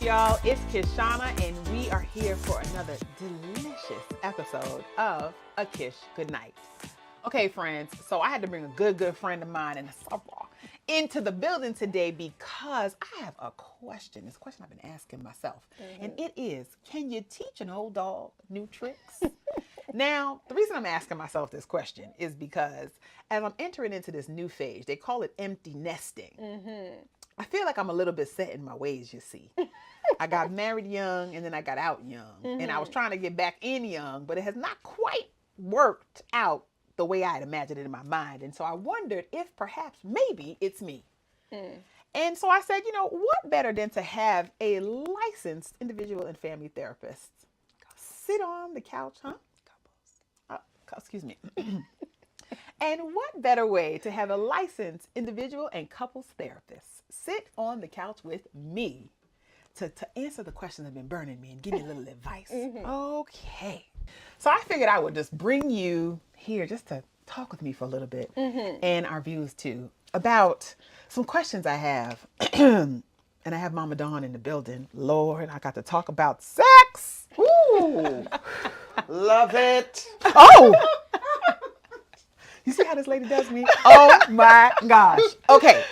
y'all. It's Kishana, and we are here for another delicious episode of A Kish Goodnight. Okay, friends, so I had to bring a good friend of mine and a Sabra into the building today because I have a question. It's a question I've been asking myself. And it is, can you teach an old dog new tricks? Now, the reason I'm asking myself this question is because as I'm entering into this new phase, they call it empty nesting. I feel like I'm a little bit set in my ways, you see. I got married young and then I got out young. And I was trying to get back in young, but it has not quite worked out the way I had imagined it in my mind. And so I wondered if perhaps maybe it's me. And so I said, you know, what better than to have a licensed individual and family therapist sit on the couch, excuse me. And what better way to have a licensed individual and couples therapist sit on the couch with me to answer the questions that have been burning me and give me a little advice. Okay. So I figured I would just bring you here just to talk with me for a little bit and our viewers too about some questions I have. And I have Mama Dawn in the building. Lord, I got to talk about sex. Ooh, love it. Oh! You see how this lady does me? Oh my gosh. Okay.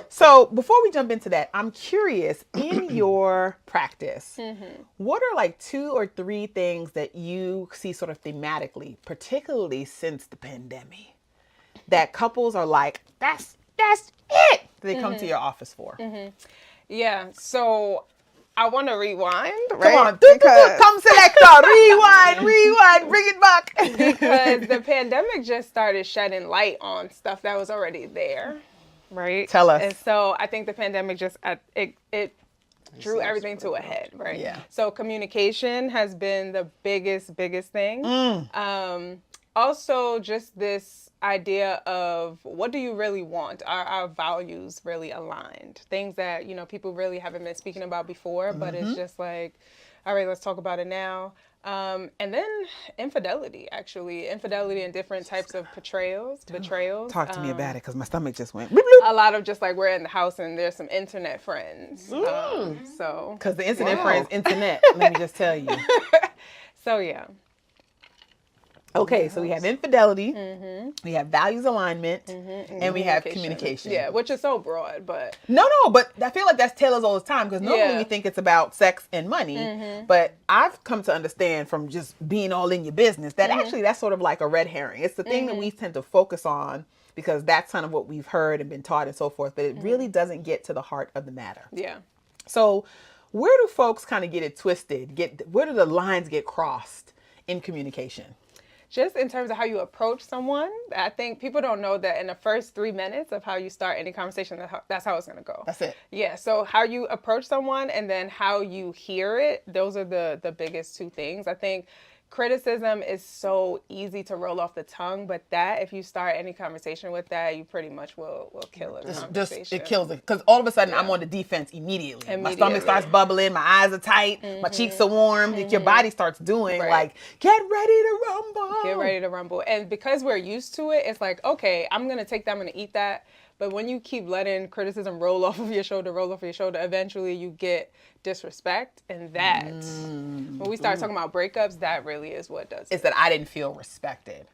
So before we jump into that, I'm curious, in your practice, what are like 2 or 3 things that you see sort of thematically, particularly since the pandemic, that couples are like, that's it, they come to your office for? Yeah, so I want to rewind, right? Come on, come selector, rewind, bring it back. Because the pandemic just started shedding light on stuff that was already there, right? Tell us. And so I think the pandemic just, it drew everything to a head, right? Yeah. So communication has been the biggest thing. Also, just this idea of what do you really want? Are our values really aligned? Things that, you know, people really haven't been speaking about before, but it's just like, all right, let's talk about it now. And then infidelity in different types of betrayals. Talk to me about it, because my stomach just went. A lot of just like we're in the house and there's some internet friends. So Because the internet friends, internet, let me just tell you. So yeah. Okay, so we have infidelity, we have values alignment, and we have communication. Yeah, which is so broad, but... No, but I feel like that's Taylor's all the time, because normally we think it's about sex and money, but I've come to understand from just being all in your business that actually that's sort of like a red herring. It's the thing that we tend to focus on because that's kind of what we've heard and been taught and so forth, but it really doesn't get to the heart of the matter. Yeah. So where do folks kind of get it twisted? Where do the lines get crossed in communication? Just in terms of how you approach someone, I think people don't know that in the first 3 minutes of how you start any conversation, that's how it's going to go. That's it. Yeah. So how you approach someone and then how you hear it, those are the biggest 2 things. I think criticism is so easy to roll off the tongue, but that if you start any conversation with that, you pretty much will kill it. It kills it, because all of a sudden I'm on the defense immediately. My stomach starts bubbling, my eyes are tight, my cheeks are warm. Your body starts doing like, get ready to rumble. Get ready to rumble. And because we're used to it, it's like, okay, I'm going to take that, I'm going to eat that. But when you keep letting criticism roll off of your shoulder, eventually you get disrespect. And that, when we start talking about breakups, that really is what does it. It's that I didn't feel respected,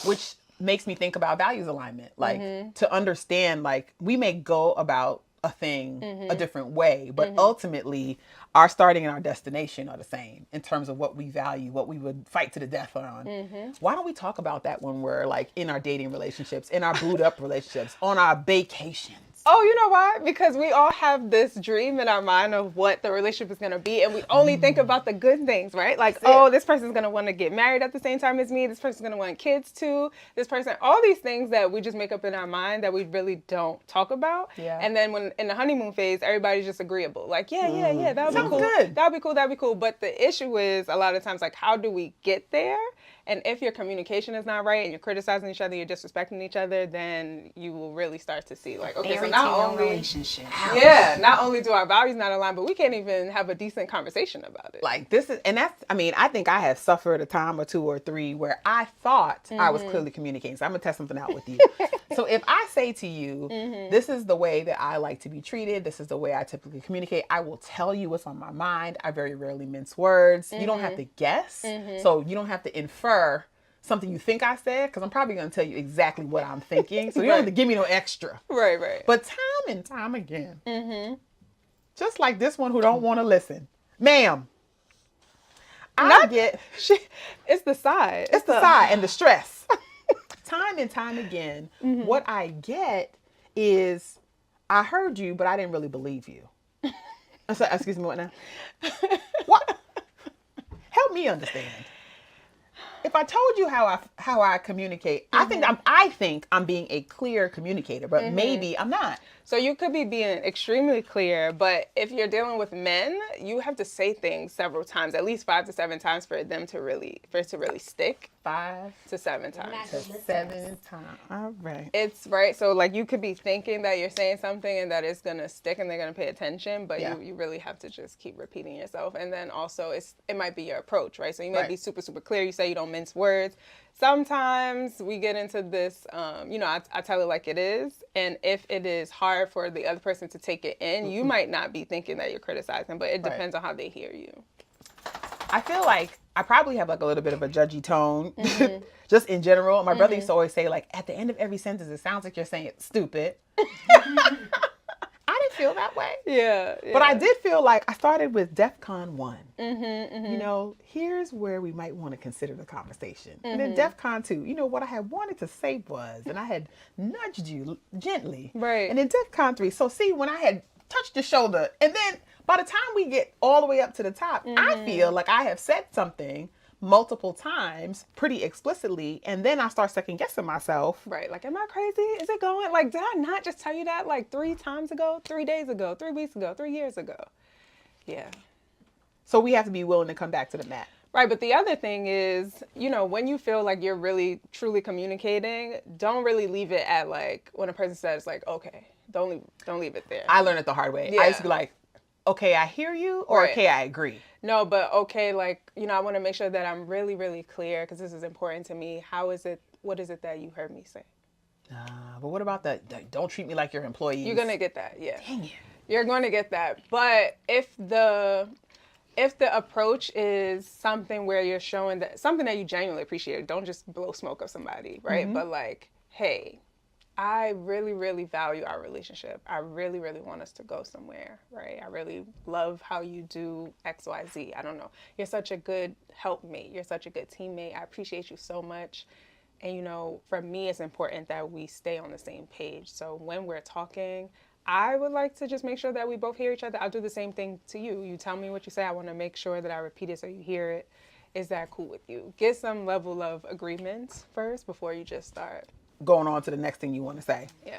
which makes me think about values alignment. Like to understand, like we may go about a thing a different way, but ultimately our starting and our destination are the same in terms of what we value, what we would fight to the death on. Why don't we talk about that when we're like in our dating relationships, in our booed up relationships, on our vacations? Oh, you know why? Because we all have this dream in our mind of what the relationship is going to be. And we only think about the good things, right? Like, this person's going to want to get married at the same time as me. This person's going to want kids too. This person, all these things that we just make up in our mind that we really don't talk about. Yeah. And then when in the honeymoon phase, everybody's just agreeable. Like, that would be cool. Good. That would be cool. But the issue is a lot of times, like, how do we get there? And if your communication is not right and you're criticizing each other, you're disrespecting each other, then you will really start to see like, okay, so not only relationship. yeah, not only do our values not align, but we can't even have a decent conversation about it. Like this is, and that's, I mean, I think I have suffered a time or two or three where I thought I was clearly communicating. So I'm gonna test something out with you. So if I say to you, this is the way that I like to be treated, this is the way I typically communicate, I will tell you what's on my mind. I very rarely mince words. You don't have to guess. So you don't have to infer something you think I said, because I'm probably going to tell you exactly what I'm thinking. So you don't have to give me no extra. Right, right. But time and time again, just like this one who don't want to listen, ma'am, It's the side. It's the side and the stress. Time and time again, what I get is, I heard you, but I didn't really believe you. So, excuse me, what now? What? Help me understand. If I told you how I communicate, I think I'm being a clear communicator, but maybe I'm not. So you could be being extremely clear, but if you're dealing with men, you have to say things several times, at least 5 to 7 times for it to really stick. 5 to 7 times. to 7 times. All right. It's right. So like you could be thinking that you're saying something and that it's gonna stick and they're gonna pay attention, but you really have to just keep repeating yourself. And then also it might be your approach, right? So you might be super, super clear. You say you don't mince words. Sometimes we get into this, I tell it like it is. And if it is hard for the other person to take it in, you might not be thinking that you're criticizing, but it depends on how they hear you. I feel like I probably have like a little bit of a judgy tone, just in general. My brother used to always say, like, at the end of every sentence, it sounds like you're saying stupid. I didn't feel that way. Yeah. But I did feel like I started with DEFCON 1. You know, here's where we might want to consider the conversation. And then DEFCON 2, you know, what I had wanted to say was, and I had nudged you gently. Right. And then DEFCON 3. So see, when I had touched your shoulder, and then by the time we get all the way up to the top, I feel like I have said something multiple times pretty explicitly, and then I start second guessing myself. Right. Like, am I crazy? Is it going? Like, did I not just tell you that like 3 times ago, 3 days ago, 3 weeks ago, 3 years ago? Yeah. So we have to be willing to come back to the mat. Right. But the other thing is, you know, when you feel like you're really truly communicating, don't really leave it at like when a person says like, okay, don't leave it there. I learned it the hard way. I used to be like, okay, I hear you, or okay, I agree. No, but okay, like, you know, I want to make sure that I'm really, really clear because this is important to me. What is it that you heard me say? But what about the don't treat me like your employee? You're going to get that, yeah. Dang it. You're going to get that. But if the approach is something where you're showing that something that you genuinely appreciate, don't just blow smoke of somebody, right? But like, hey, I really, really value our relationship. I really, really want us to go somewhere, right? I really love how you do X, Y, Z. I don't know. You're such a good helpmate. You're such a good teammate. I appreciate you so much. And, you know, for me, it's important that we stay on the same page. So when we're talking, I would like to just make sure that we both hear each other. I'll do the same thing to you. You tell me what you say. I want to make sure that I repeat it so you hear it. Is that cool with you? Get some level of agreement first before you just start going on to the next thing you want to say. Yeah.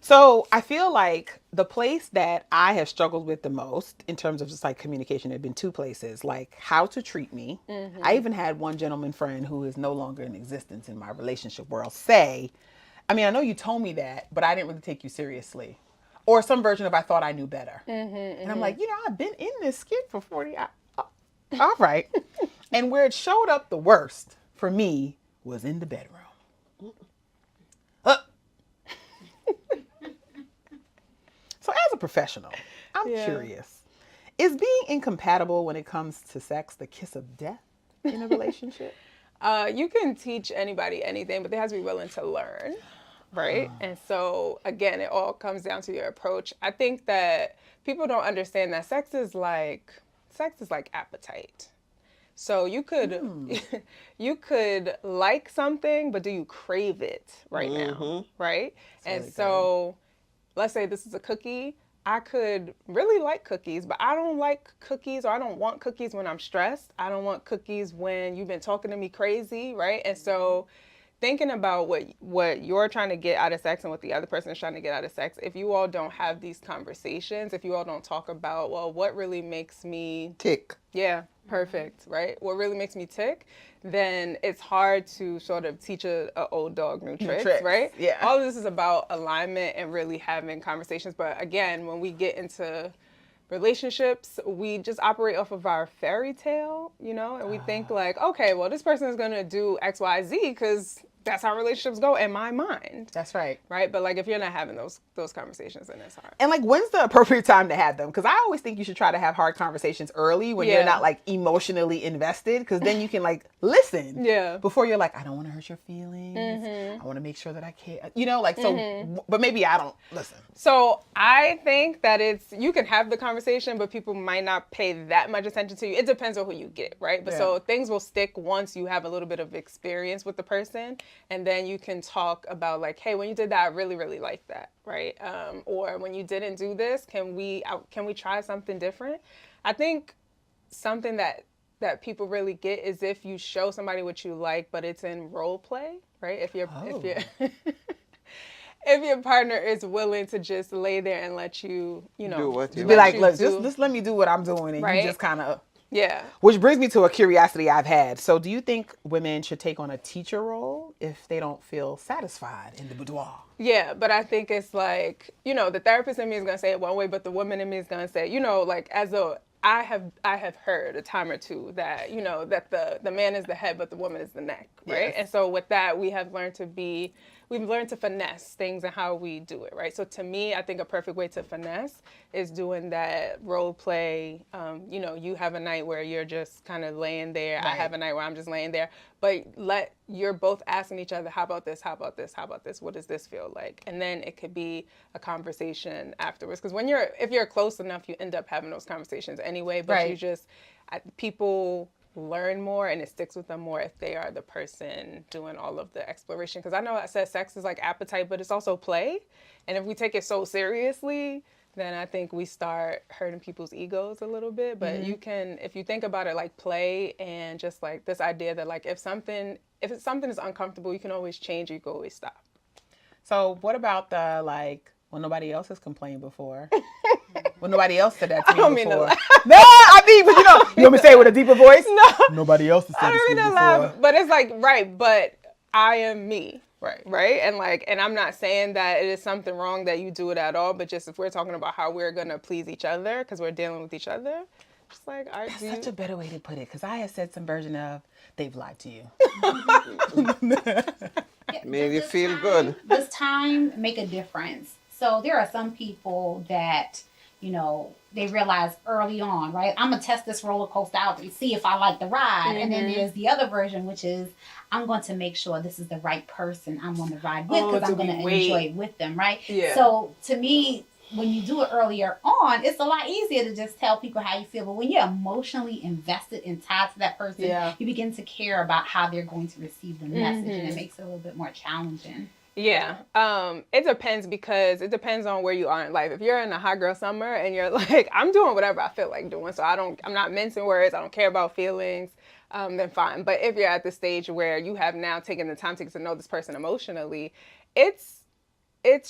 So I feel like the place that I have struggled with the most in terms of just like communication have been 2 places, like how to treat me. I even had one gentleman friend who is no longer in existence in my relationship world say, I mean, I know you told me that, but I didn't really take you seriously. Or some version of I thought I knew better. And I'm like, you know, I've been in this skit for 40 hours. All right. And where it showed up the worst for me was in the bedroom. So as a professional, I'm curious. Is being incompatible when it comes to sex the kiss of death in a relationship? You can teach anybody anything, but they have to be willing to learn, right? And so, again, it all comes down to your approach. I think that people don't understand that sex is like appetite. So you could you could like something, but do you crave it right now, right? That's and so let's say this is a cookie. I could really like cookies, but I don't like cookies, or I don't want cookies when I'm stressed. I don't want cookies when you've been talking to me crazy, right? And so thinking about what you're trying to get out of sex and what the other person is trying to get out of sex, if you all don't have these conversations, if you all don't talk about, well, what really makes me Tick. yeah, perfect, right? What really makes me tick, then it's hard to sort of teach a old dog new tricks, right? Yeah. All of this is about alignment and really having conversations. But again, when we get into relationships, we just operate off of our fairy tale, and we think like, okay, well, this person is going to do X, Y, Z because that's how relationships go in my mind. That's right. Right? But like if you're not having those conversations, then it's hard. And like, when's the appropriate time to have them? Because I always think you should try to have hard conversations early when you're not like emotionally invested, because then you can like listen. Yeah. Before you're like, I don't want to hurt your feelings. I want to make sure that I care. Like, so, but maybe I don't listen. So I think that you can have the conversation, but people might not pay that much attention to you. It depends on who you get, right? But so things will stick once you have a little bit of experience with the person. And then you can talk about like, hey, when you did that, I really, really liked that, right? Or when you didn't do this, can we try something different? I think something that people really get is if you show somebody what you like, but it's in role play, right? If your partner is willing to just lay there and let you, do what you Be like, you look, do- just let me do what I'm doing, and Right? you just kind of. yeah. Which brings me to a curiosity I've had. So do you think women should take on a teacher role if they don't feel satisfied in the boudoir? Yeah, but I think it's like, the therapist in me is going to say it one way, but the woman in me is going to say, like I have heard a time or two that, that the man is the head, but the woman is the neck, right? Yes. And so with that, we've learned to finesse things and how we do it, right? So to me, I think a perfect way to finesse is doing that role play. You have a night where you're just kind of laying there. Right. I have a night where I'm just laying there. But you're both asking each other, how about this? How about this? How about this? What does this feel like? And then it could be a conversation afterwards. Because if you're close enough, you end up having those conversations anyway. But Right. people learn more and it sticks with them more if they are the person doing all of the exploration. Because I know I said sex is like appetite, but it's also play. And if we take it so seriously, then I think we start hurting people's egos a little bit. But if you think about it like play and just like this idea that like if something is uncomfortable, you can always change or you can always stop. So what about the like, when nobody else has complained before? When nobody else said that to me don't before. mean to laugh. No, I mean, but you want me to say it with a deeper voice? No. Nobody else has said I this don't to mean me to before. laugh, but it's like, right, but I am me. Right. And I'm not saying that it is something wrong that you do it at all, but just if we're talking about how we're going to please each other because we're dealing with each other, just like, all right, That's such a better way to put it, because I had said some version of, they've lied to you. Made you feel good. This time make a difference. So there are some people that, they realize early on, right? I'm going to test this roller coaster out to see if I like the ride. And then there's the other version, which is I'm going to make sure this is the right person I'm going to ride with because I'm going to enjoy it with them, right? Yeah. So to me, when you do it earlier on, it's a lot easier to just tell people how you feel. But when you're emotionally invested and tied to that person, you begin to care about how they're going to receive the message, and it makes it a little bit more challenging. Yeah. It depends because it depends on where you are in life. If you're in a hot girl summer and you're like, I'm doing whatever I feel like doing, so I'm not mincing words, I don't care about feelings, then fine. But if you're at the stage where you have now taken the time to get to know this person emotionally, it's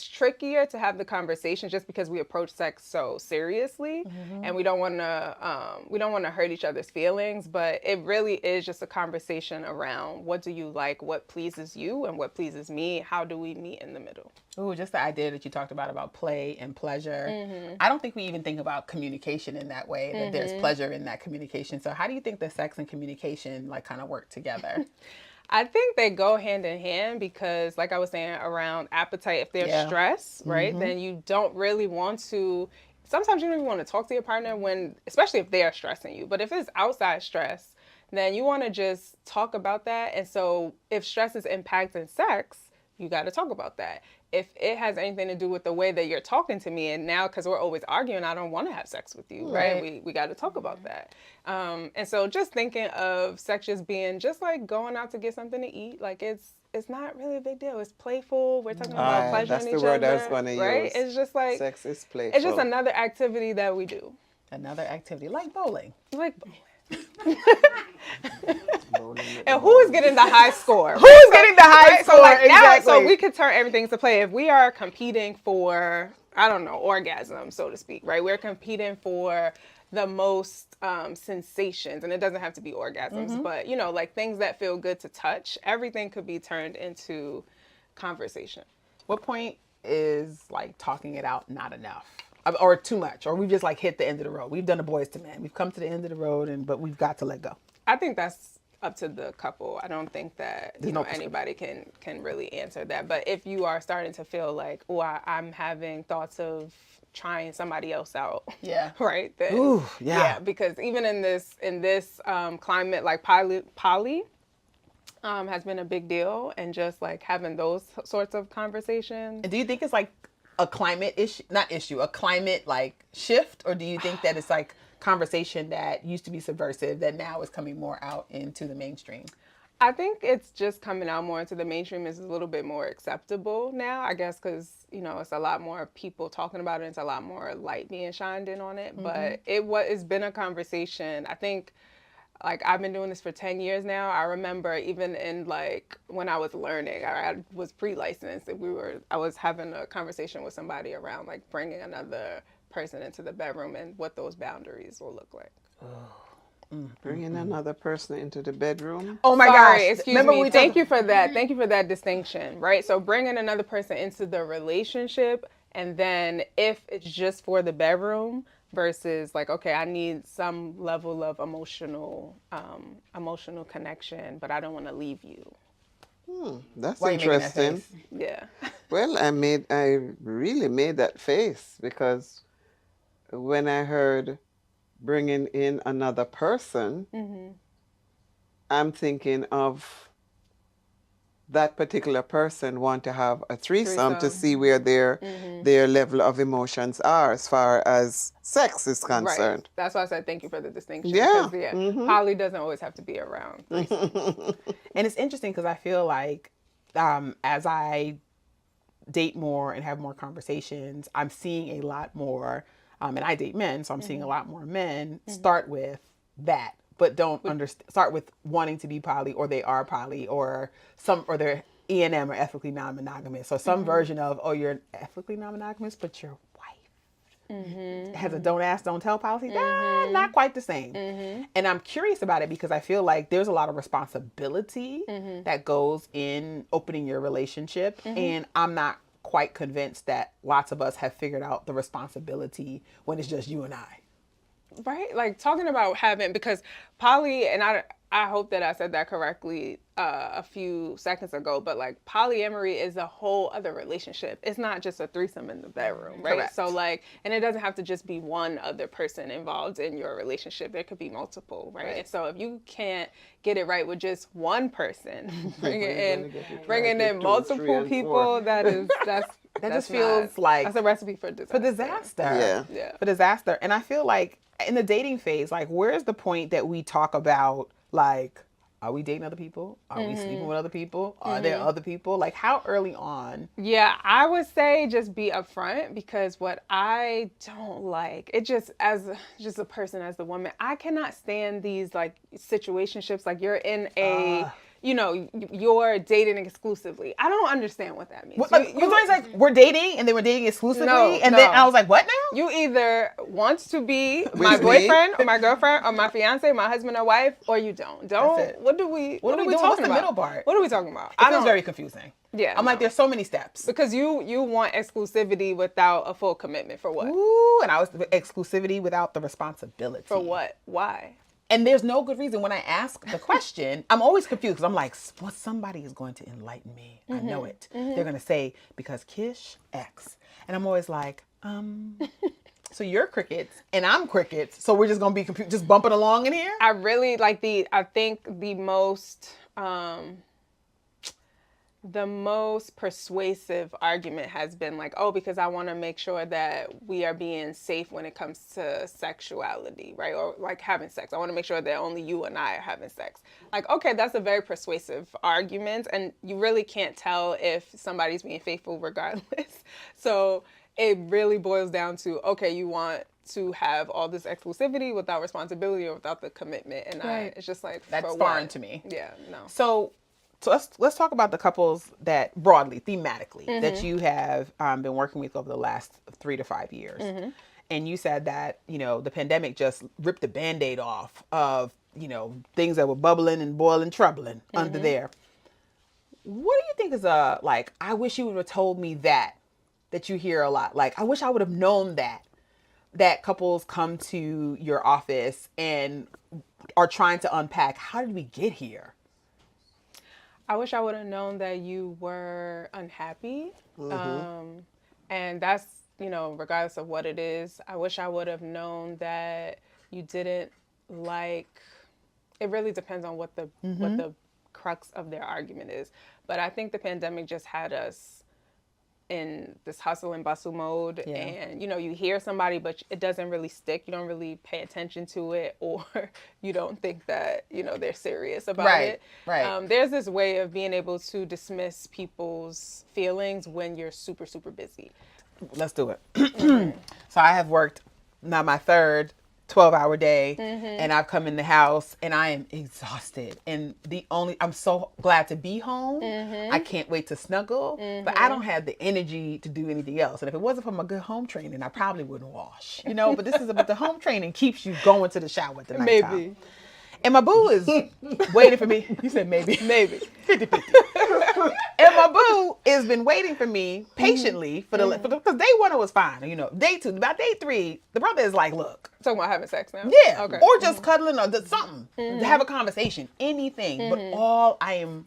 trickier to have the conversation just because we approach sex so seriously and we don't want to hurt each other's feelings, but it really is just a conversation around what do you like, what pleases you and what pleases me, how do we meet in the middle. Ooh, just the idea that you talked about play and pleasure. I don't think we even think about communication in that way, that there's pleasure in that communication. So how do you think the sex and communication like kind of work together? I think they go hand in hand because, like I was saying, around appetite, if there's stress, right, then you don't really want to, sometimes you don't even want to talk to your partner especially if they are stressing you. But if it's outside stress, then you want to just talk about that. And so if stress is impacting sex, you got to talk about that. If it has anything to do with the way that you're talking to me, and now because we're always arguing, I don't want to have sex with you, right? We got to talk about that. And so just thinking of sex just being just like going out to get something to eat, like it's not really a big deal. It's playful. We're talking about pleasure in each other. That's the word I was going to use. It's just like sex is playful. It's just another activity that we do. Another activity like bowling. Like bowling. And who is getting the high score? Who's getting the high score? So like now, Exactly. so we could turn everything into play. If we are competing for, I don't know, orgasm, so to speak, right? We're competing for the most sensations, and it doesn't have to be orgasms, but you know, like things that feel good to touch. Everything could be turned into conversation. What point is like talking it out not enough? Or too much? Or we've just like hit the end of the road? We've done the boys to men. We've come to the end of the road, but we've got to let go. I think that's up to the couple. I don't think that anybody can really answer that. But if you are starting to feel like, oh, I'm having thoughts of trying somebody else out, Yeah. right? Then, Ooh, yeah. because even in this climate, like poly has been a big deal, and just like having those sorts of conversations. And do you think it's like a climate a climate like shift, or do you think that it's like conversation that used to be subversive that now is coming more out into the mainstream? I think it's just coming out more into the mainstream. Is a little bit more acceptable now, I guess, because you know it's a lot more people talking about it. It's a lot more light being shined in on it. But it's been a conversation. I think, like, I've been doing this for 10 years now. I remember even in like when I was learning, I was pre-licensed. I was having a conversation with somebody around like bringing another person into the bedroom and what those boundaries will look like. Bringing another person into the bedroom. Oh my Sorry, gosh. excuse me. Thank you for that. Thank you for that distinction, right? So bringing another person into the relationship, and then if it's just for the bedroom versus like, okay, I need some level of emotional connection, but I don't want to leave you. That's Why are you making that interesting. face? Yeah. Well, I really made that face because when I heard bringing in another person, I'm thinking of that particular person want to have a threesome to see where their level of emotions are as far as sex is concerned. Right. That's why I said thank you for the distinction. Yeah. Because, poly doesn't always have to be around. And it's interesting because I feel like as I date more and have more conversations, I'm seeing a lot more, and I date men, so I'm seeing a lot more men start with that, but don't start with wanting to be poly, or they are poly, or they're E&M, or ethically non-monogamous. So some version of, oh, you're ethically non-monogamous, but your wife has a don't ask, don't tell policy. Not quite the same. And I'm curious about it because I feel like there's a lot of responsibility that goes in opening your relationship. And I'm not quite convinced that lots of us have figured out the responsibility when it's just you and I. Right? Like talking about having, because poly, and I hope that I said that correctly a few seconds ago, but like polyamory is a whole other relationship. It's not just a threesome in the bedroom, right? Correct. So like, and it doesn't have to just be one other person involved in your relationship. There could be multiple, right? And so if you can't get it right with just one person, bringing in multiple people, that just feels like that's a recipe for disaster. Yeah. For disaster. And I feel like in the dating phase, like, where's the point that we talk about, like, are we dating other people? Are we sleeping with other people? Are there other people? Like, how early on? Yeah, I would say just be upfront, because what I don't like, it just as a person, as the woman, I cannot stand these like situationships. Like you're in a, you're dating exclusively. I don't understand what that means. It's like we're dating and then we're dating exclusively, then I was like, what now? You either want to be my boyfriend or my girlfriend or my fiance, my husband or wife, or you don't. What are we doing? talking What's the about? middle part? What are we talking about? It feels very confusing. Yeah, I'm like, there's so many steps. Because you want exclusivity without a full commitment. For what? Ooh, and I was exclusivity without the responsibility. For what? Why? And there's no good reason. When I ask the question, I'm always confused because I'm like, well, somebody is going to enlighten me. I know it. They're going to say, because Kish X. And I'm always like, so you're crickets and I'm crickets. So we're just going to be just bumping along in here? I really like I think the most persuasive argument has been like, oh, because I want to make sure that we are being safe when it comes to sexuality, right? Or like having sex. I want to make sure that only you and I are having sex. Like, okay, that's a very persuasive argument, and you really can't tell if somebody's being faithful regardless. So it really boils down to, okay, you want to have all this exclusivity without responsibility or without the commitment. And it's just like, that's for foreign what? to me. Yeah, no. So let's talk about the couples that broadly, thematically, that you have been working with over the last 3 to 5 years. And you said that, you know, the pandemic just ripped the Band-Aid off of, you know, things that were bubbling and boiling, troubling under there. What do you think is like, I wish you would have told me that you hear a lot. Like, I wish I would have known that couples come to your office and are trying to unpack, how did we get here? I wish I would have known that you were unhappy. And that's, you know, regardless of what it is, I wish I would have known that you didn't like, it really depends on what the crux of their argument is. But I think the pandemic just had us in this hustle and bustle mode. And, you know, you hear somebody, but it doesn't really stick. You don't really pay attention to it, or you don't think that, you know, they're serious about it. Right. There's this way of being able to dismiss people's feelings when you're super, super busy. Let's do it. So I have worked now my third 12-hour day, and I've come in the house and I am exhausted. And I'm so glad to be home. I can't wait to snuggle, but I don't have the energy to do anything else. And if it wasn't for my good home training, I probably wouldn't wash, you know, but this is about the home training keeps you going to the shower at the nighttime. Maybe. And my boo is waiting for me. You said maybe. 50-50. And my boo has been waiting for me patiently because day 1 was fine. You know, day 2, about day 3, the brother is like, look. Talking about having sex now? Yeah. Okay. Or just cuddling or something. To have a conversation. Anything. But all I am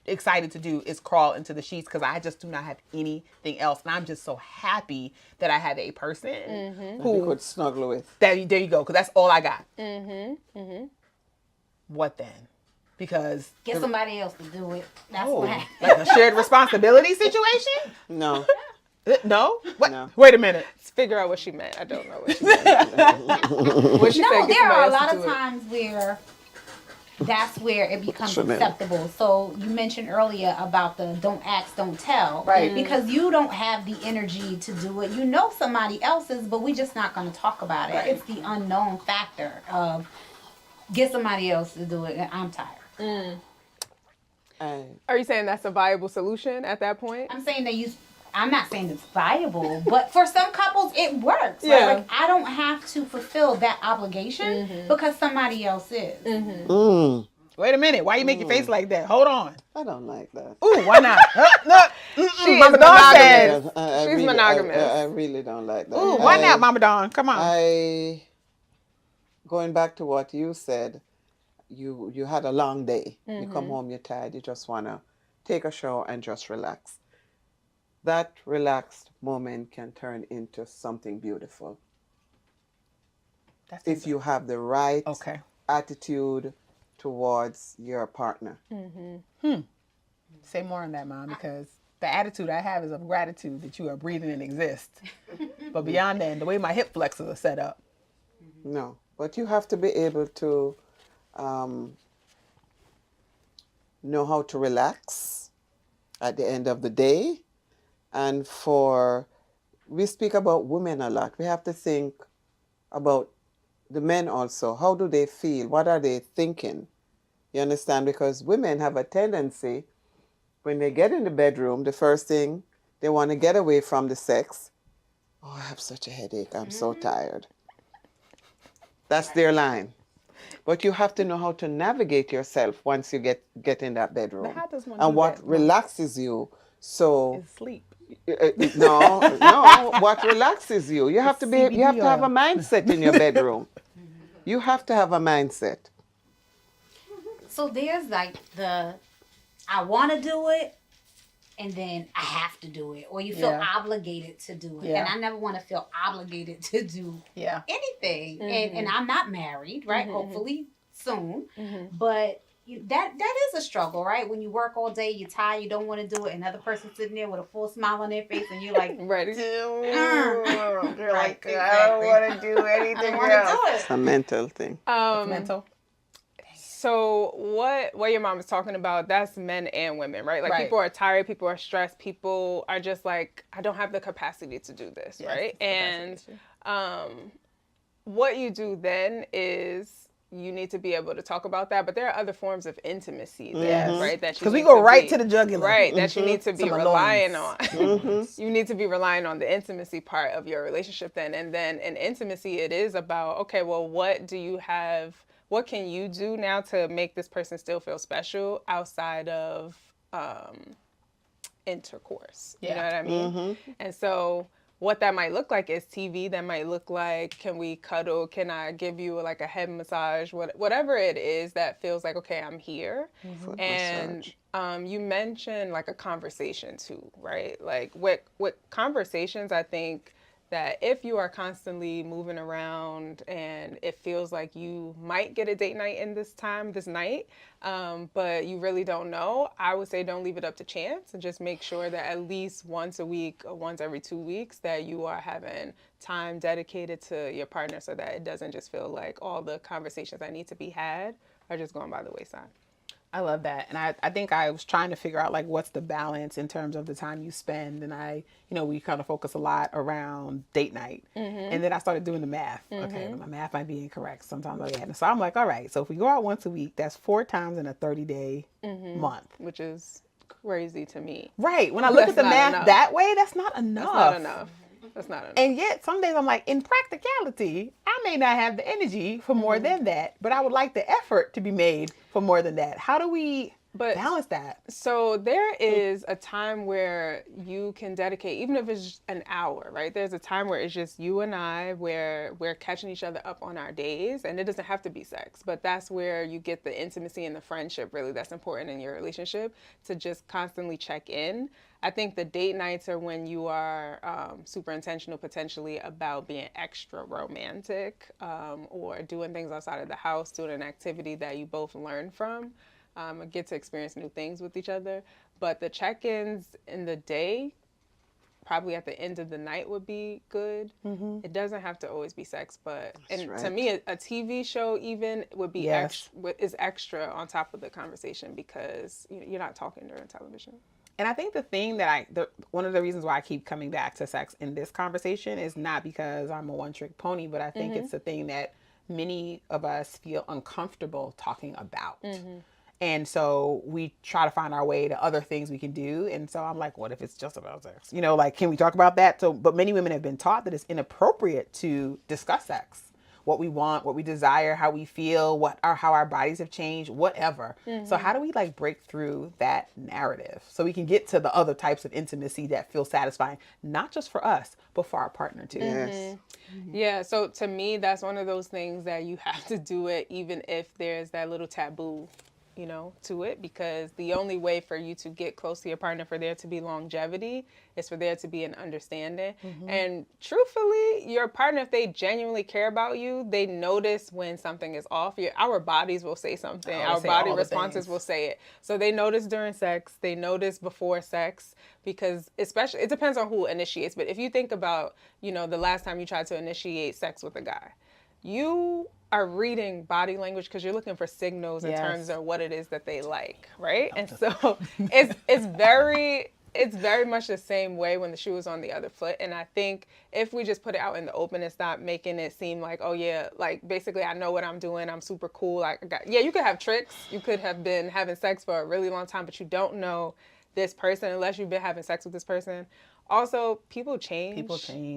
excited to do is crawl into the sheets because I just do not have anything else. And I'm just so happy that I have a person who you could snuggle with. There you go. Because that's all I got. What then? Because Get somebody else to do it. That's what happens. Like a shared responsibility situation? No. No? What? No. Wait a minute. Let's figure out what she meant. I don't know what she meant. What she said, No, get there are a somebody else lot to of do it. times where that's where it becomes Chanel. acceptable. So you mentioned earlier about the don't ask, don't tell. Right. Because you don't have the energy to do it. You know somebody else's, but we're just not going to talk about it. Right. It's the unknown factor of get somebody else to do it and I'm tired. Are you saying that's a viable solution at that point? I'm saying that I'm not saying it's viable, but for some couples it works. Yeah. Right? Like I don't have to fulfill that obligation because somebody else is. Wait a minute. Why you make your face like that? Hold on. I don't like that. Ooh, why not? She is Mama Dawn monogamous. says. She's monogamous. I really don't like that. Ooh, why not, Mama Dawn? Come on. Going back to what you said, you had a long day. You come home, you're tired. You just want to take a shower and just relax. That relaxed moment can turn into something beautiful. If you have the right attitude towards your partner. Say more on that, Mom, because the attitude I have is of gratitude that you are breathing and exist. But beyond that, the way my hip flexors are set up. No, but you have to be able to know how to relax at the end of the day. And we speak about women a lot. We have to think about the men also. How do they feel? What are they thinking? You understand? Because women have a tendency, when they get in the bedroom, the first thing, they want to get away from the sex. Oh, I have such a headache. I'm so tired. That's their line. But you have to know how to navigate yourself once you get in that bedroom. But how does one and do what that? relaxes you. So Is sleep. no, what relaxes you. You have to have a mindset in your bedroom. You have to have a mindset. So there's like I want to do it, and then I have to do it, or you feel obligated to do it. Yeah. And I never want to feel obligated to do Yeah. anything. And I'm not married, right? Hopefully soon. But that is a struggle, right? When you work all day, you're tired, you don't want to do it, another person sitting there with a full smile on their face, and you're like, Ready? You're like, Right, I don't exactly. want to do I anything don't want to else. do it. It's a mental thing. It's mental. So what your mom is talking about, that's men and women, right? Like Right. people are tired, people are stressed, people are just like, I don't have the capacity to do this, Yes, right? it's a capacity And what you do then is you need to be able to talk about that, but there are other forms of intimacy there, right? That you Because we need go to right be, to the jugular. right? That you need to be Some relying annoyance. on. You need to be relying on the intimacy part of your relationship then, and then in intimacy, it is about, okay, well, what do you have? What can you do now to make this person still feel special outside of intercourse? You know what I mean? And so what that might look like is TV. That might look like, can we cuddle? Can I give you like a head massage? Whatever it is that feels like, okay, I'm here. Foot And massage. you mentioned like a conversation too, right? Like with conversations, I think that if you are constantly moving around and it feels like you might get a date night in this night, but you really don't know, I would say don't leave it up to chance and just make sure that at least once a week or once every 2 weeks that you are having time dedicated to your partner so that it doesn't just feel like all the conversations that need to be had are just going by the wayside. I love that. And I think I was trying to figure out like what's the balance in terms of the time you spend. And we kind of focus a lot around date night. And then I started doing the math. Okay, my math might be incorrect. Sometimes I get. So I'm like, all right, so if we go out once a week, that's 4 times in a 30-day month. Which is crazy to me. Right. When I look at the math enough. that way, that's not enough. That's not enough. That's not enough. And yet, some days I'm like, in practicality, I may not have the energy for more than that, but I would like the effort to be made for more than that. How do we balance that? So there is a time where you can dedicate, even if it's just an hour, right? There's a time where it's just you and I, where we're catching each other up on our days, and it doesn't have to be sex, but that's where you get the intimacy and the friendship really that's important in your relationship, to just constantly check in. I think the date nights are when you are super intentional potentially about being extra romantic, or doing things outside of the house, doing an activity that you both learn from, and get to experience new things with each other. But the check-ins in the day, probably at the end of the night, would be good. It doesn't have to always be sex, but to me, a TV show even would be extra on top of the conversation, because you're not talking during television. And I think the thing that one of the reasons why I keep coming back to sex in this conversation is not because I'm a one-trick pony, but I think it's the thing that many of us feel uncomfortable talking about. And so we try to find our way to other things we can do. And so I'm like, what if it's just about sex? Like, can we talk about that? So, but many women have been taught that it's inappropriate to discuss sex. What we want, what we desire, how we feel, how our bodies have changed, whatever. So how do we break through that narrative so we can get to the other types of intimacy that feel satisfying, not just for us, but for our partner too? Yes. Yeah, so to me, that's one of those things that you have to do it even if there's that little taboo, to it, because the only way for you to get close to your partner, for there to be longevity, is for there to be an understanding. And truthfully, your partner, if they genuinely care about you, they notice when something is off. Our bodies will say something. Our body responses will say it. So they notice during sex, they notice before sex, because especially, it depends on who initiates, but if you think about, the last time you tried to initiate sex with a guy, you are reading body language because you're looking for signals in terms of what it is that they like, right? And so it's very much the same way when the shoe is on the other foot. And I think if we just put it out in the open and stop making it seem like, oh yeah, like basically I know what I'm doing, I'm super cool. You could have tricks, you could have been having sex for a really long time, but you don't know this person unless you've been having sex with this person. Also, people change,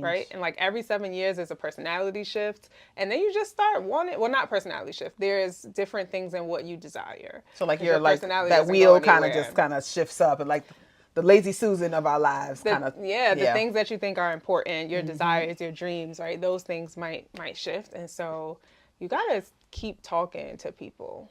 right? And every 7 years, there's a personality shift. And then you just start wanting, not personality shift. There's different things in what you desire. So your personality that wheel kind of shifts up, and the lazy Susan of our lives the things that you think are important, your desires, your dreams, right? Those things might shift. And so you got to keep talking to people.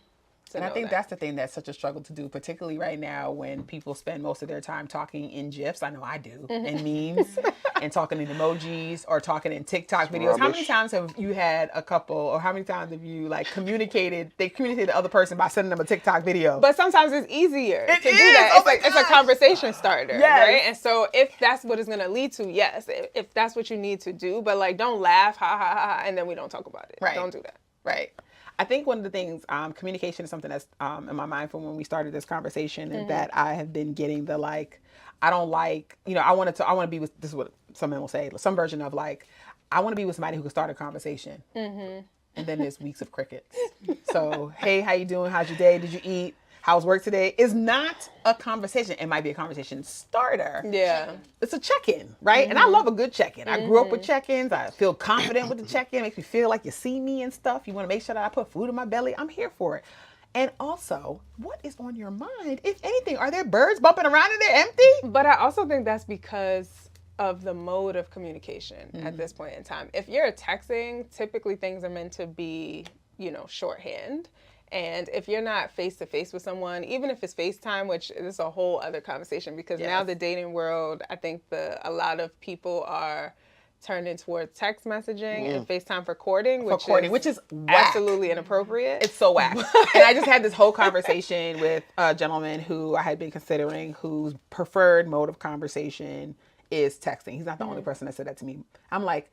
And I think that's the thing that's such a struggle to do, particularly right now when people spend most of their time talking in GIFs. I know I do. And memes and talking in emojis or talking in TikTok videos. How many times have you had a couple, or how many times have you communicated to the other person by sending them a TikTok video? But sometimes it's easier to do that. It's a conversation starter, right? And so if that's what it's going to lead to, yes, if that's what you need to do, but don't laugh, ha, ha, ha, and then we don't talk about it. Right. Don't do that. Right. I think one of the things, communication is something that's in my mind from when we started this conversation, is that I have been getting the I don't I want to be with, this is what some men will say, some version of I want to be with somebody who can start a conversation. And then there's weeks of crickets. So, hey, how you doing? How's your day? Did you eat? How's work today? Is not a conversation. It might be a conversation starter. Yeah. It's a check-in, right? And I love a good check-in. I grew up with check-ins. I feel confident with the check-in. It makes me feel like you see me and stuff. You want to make sure that I put food in my belly. I'm here for it. And also, what is on your mind? If anything, are there birds bumping around and they're empty? But I also think that's because of the mode of communication at this point in time. If you're texting, typically things are meant to be, shorthand. And if you're not face to face with someone, even if it's FaceTime, which is a whole other conversation, because now the dating world, I think a lot of people are turning towards text messaging and FaceTime for courting, which is whack. Absolutely inappropriate. It's so whack. And I just had this whole conversation with a gentleman who I had been considering, whose preferred mode of conversation is texting. He's not the only person that said that to me. I'm like,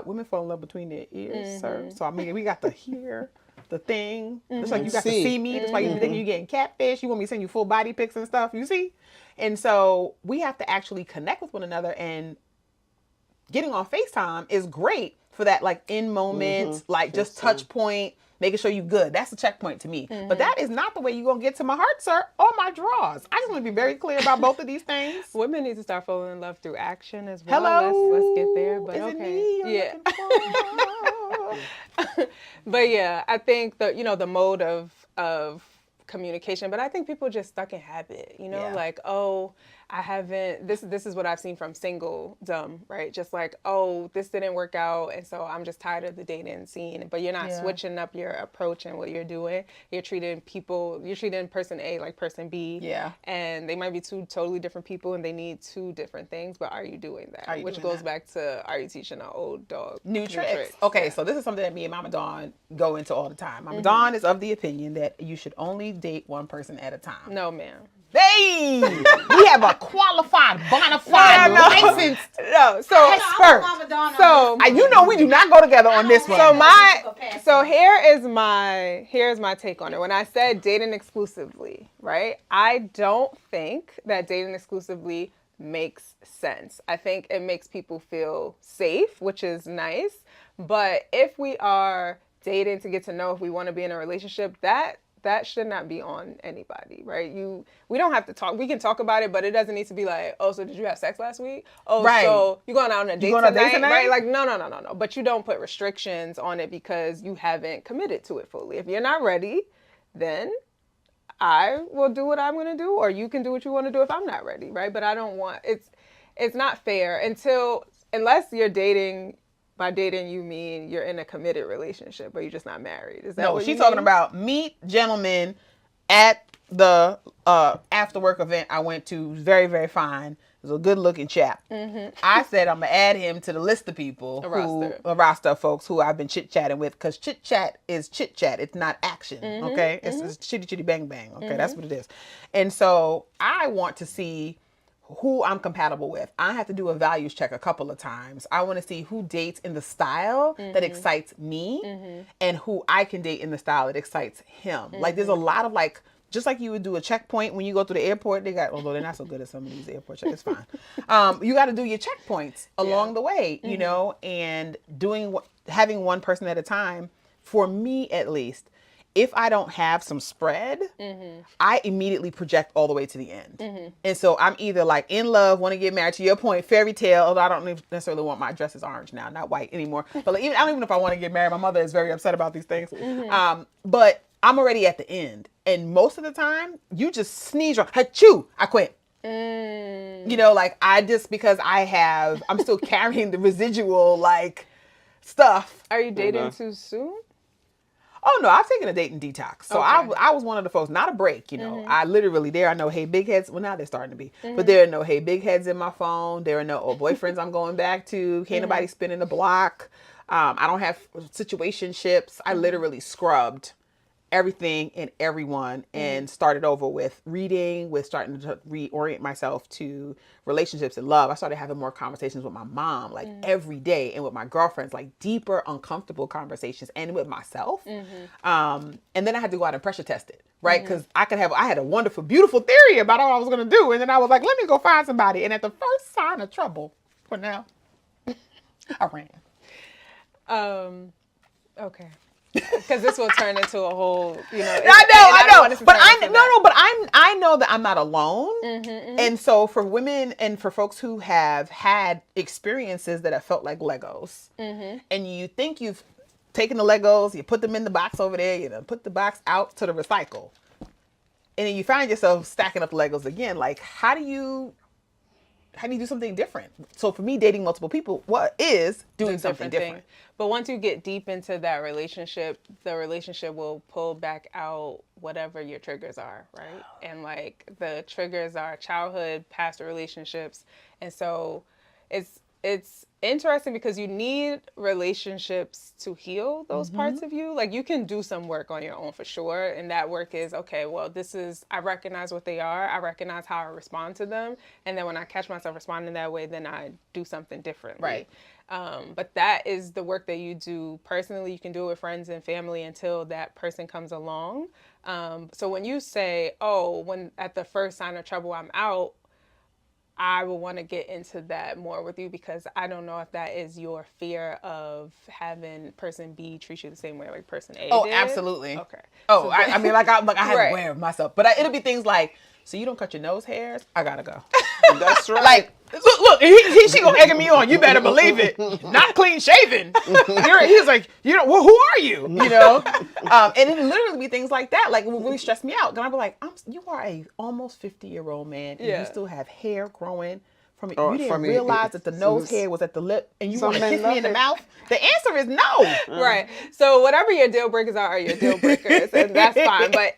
women fall in love between their ears, sir. So I mean, we got to hear the thing. It's like you got to see me. That's why you think you're getting catfish. You want me to send you full body pics and stuff. You see? And so we have to actually connect with one another, and getting on FaceTime is great for that, like, in moment, like just touch point, making sure you good. That's a checkpoint to me. But that is not the way you're going to get to my heart, sir, or my drawers. I just want to be very clear about both of these things. Women need to start falling in love through action as well. Hello. Let's get there. But is okay. it me you're looking for? But yeah, I think the mode of communication, but I think people just stuck in habit, like, oh, I haven't, this is what I've seen from singledom, right? Just like, oh, this didn't work out, and so I'm just tired of the dating scene. But you're not switching up your approach and what you're doing. You're treating person A like person B. Yeah. And they might be two totally different people and they need two different things, but are you doing that? Which goes back to, are you teaching an old dog new tricks? Okay, so this is something that me and Mama Dawn go into all the time. Mama Dawn is of the opinion that you should only date one person at a time. No, ma'am. Hey, we have a qualified, bona fide, licensed expert. So we do not go together on this one. So here's my take on it. When I said dating exclusively, right? I don't think that dating exclusively makes sense. I think it makes people feel safe, which is nice. But if we are dating to get to know if we want to be in a relationship, that should not be on anybody, right? We don't have to talk. We can talk about it, but it doesn't need to be like, oh, so did you have sex last week? Oh, right. So you going out on a date tonight? Right? Like, no. But you don't put restrictions on it because you haven't committed to it fully. If you're not ready, then I will do what I'm going to do, or you can do what you want to do if I'm not ready, right? But I don't want, it's not fair unless you're dating. By dating, you mean you're in a committed relationship, but you're just not married. Is that what she's talking about? Meet gentlemen at the after work event I went to. Was very, very fine. It was a good looking chap. I said I'm gonna add him to the list of people, a roster of folks who I've been chit chatting with, because chit chat is chit chat. It's not action. Okay, it's chitty chitty bang bang. Okay, that's what it is. And so I want to see who I'm compatible with. I have to do a values check a couple of times. I want to see who dates in the style that excites me and who I can date in the style that excites him. Like, there's a lot of, like, just like you would do a checkpoint when you go through the airport, although they're not so good at some of these airport checks, it's fine. You got to do your checkpoints along the way, and having one person at a time, for me at least. If I don't have some spread, I immediately project all the way to the end. And so I'm either like in love, want to get married, to your point, fairy tale, although I don't necessarily want my dress is orange now, not white anymore. But like, I don't even know if I want to get married. My mother is very upset about these things. But I'm already at the end. And most of the time, you just sneeze or achoo, I quit. Because I'm still carrying the residual, like, stuff. Are you dating too soon? Oh, no, I've taken a dating detox. So I was one of the folks, not a break, I literally, there are no hey big heads. Well, now they're starting to be. But there are no hey big heads in my phone. There are no boyfriends I'm going back to. Can't nobody spinning the block. I don't have situationships. I literally scrubbed everything and everyone and started over with reading, with starting to reorient myself to relationships and love. I started having more conversations with my mom, like every day, and with my girlfriends, like deeper, uncomfortable conversations, and with myself. And then I had to go out and pressure test it, right? Because I had a wonderful, beautiful theory about all I was going to do. And then I was like, let me go find somebody. And at the first sign of trouble, Quinelle, I ran. Okay. Because this will turn into a whole, I know. But I know that I'm not alone. And so for women and for folks who have had experiences that have felt like Legos, and you think you've taken the Legos, you put them in the box over there, you know, put the box out to the recycle, and then you find yourself stacking up Legos again. Like, how do you do something different? So for me, dating multiple people, what is doing something different? But once you get deep into that relationship, the relationship will pull back out whatever your triggers are, right? And like the triggers are childhood, past relationships. And so it's interesting because you need relationships to heal those parts of you. Like you can do some work on your own for sure. And that work is, okay, well, I recognize what they are. I recognize how I respond to them. And then when I catch myself responding that way, then I do something differently. Right. But that is the work that you do personally. You can do it with friends and family until that person comes along. So when you say, oh, when at the first sign of trouble, I'm out, I will want to get into that more with you because I don't know if that is your fear of having person B treat you the same way like person A Oh, did. absolutely. Okay. Oh, So I mean, like I have Right. aware of myself, but it'll be things like, so you don't cut your nose hairs? I gotta go. That's right. Like, look, she gonna egg me on. You better believe it. Not clean shaven. He's like, well, who are you? You know, and it literally be things like that. Like, it will really stress me out. Then I'll be like, you are a almost 50-year-old man, and you still have hair growing from it. You didn't realize that the nose hair was at the lip, and you want to kiss me in the mouth. The answer is no. Right. So whatever your deal breakers are your deal breakers, and that's fine. But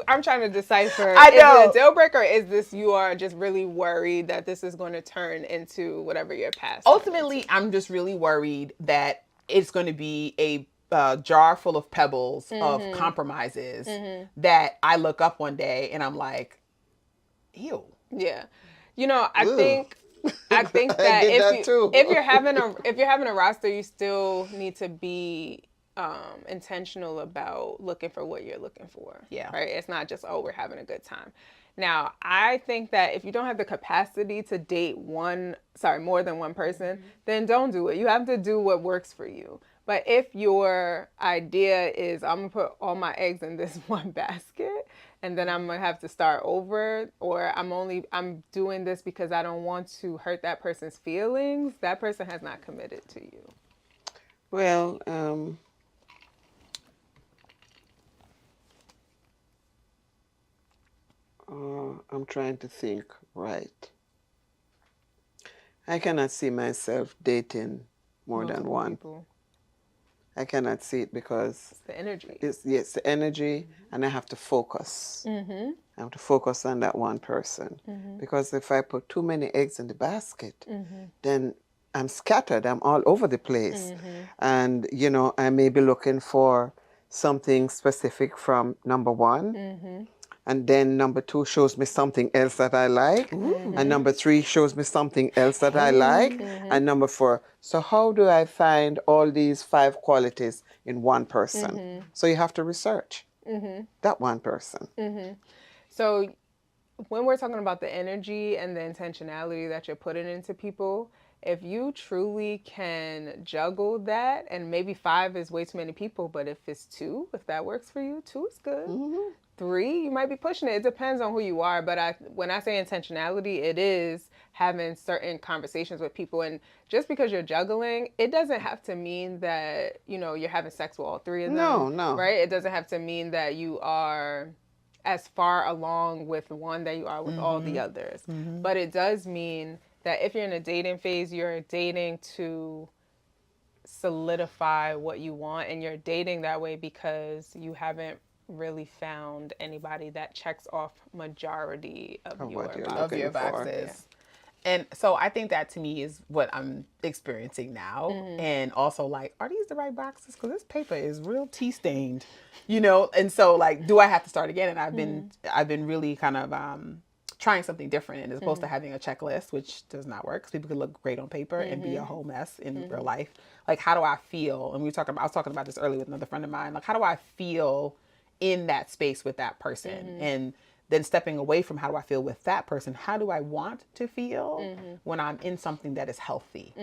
I'm trying to decipher. I know. Is it a deal breaker? Or is this you are just really worried that this is going to turn into whatever your past? Ultimately, I'm just really worried that it's going to be a jar full of pebbles of compromises that I look up one day and I'm like, ew. Yeah. I think that that if you're having a roster, you still need to be intentional about looking for what you're looking for. Yeah. Right. It's not just, oh, we're having a good time. Now, I think that if you don't have the capacity to date more than one person, then don't do it. You have to do what works for you. But if your idea is, I'm going to put all my eggs in this one basket and then I'm going to have to start over, or I'm doing this because I don't want to hurt that person's feelings, that person has not committed to you. Well, I'm trying to think right. I cannot see myself dating more than one. People. I cannot see it because It's the energy. It's the energy, and I have to focus. I have to focus on that one person. Because if I put too many eggs in the basket, then I'm scattered. I'm all over the place. And, I may be looking for something specific from number one. And then number two shows me something else that I like. And number three shows me something else that I like. And number four. So how do I find all these 5 qualities in one person? So you have to research that one person. So when we're talking about the energy and the intentionality that you're putting into people, if you truly can juggle that, and maybe 5 is way too many people, but if it's 2, if that works for you, 2 is good. 3, you might be pushing it. It depends on who you are. But when I say intentionality, it is having certain conversations with people. And just because you're juggling, it doesn't have to mean that, you're having sex with all 3 of them. No. Right? It doesn't have to mean that you are as far along with one that you are with all the others. But it does mean that if you're in a dating phase, you're dating to solidify what you want. And you're dating that way because you haven't really found anybody that checks off majority of your boxes. And so I think that to me is what I'm experiencing now. And also like, are these the right boxes? Because this paper is real tea stained, and so like, do I have to start again? And I've been really kind of trying something different, and as opposed to having a checklist, which does not work because people can look great on paper and be a whole mess in real life. Like, how do I feel? And I was talking about this earlier with another friend of mine. Like, how do I feel in that space with that person? And then stepping away from how do I feel with that person, how do I want to feel when I'm in something that is healthy,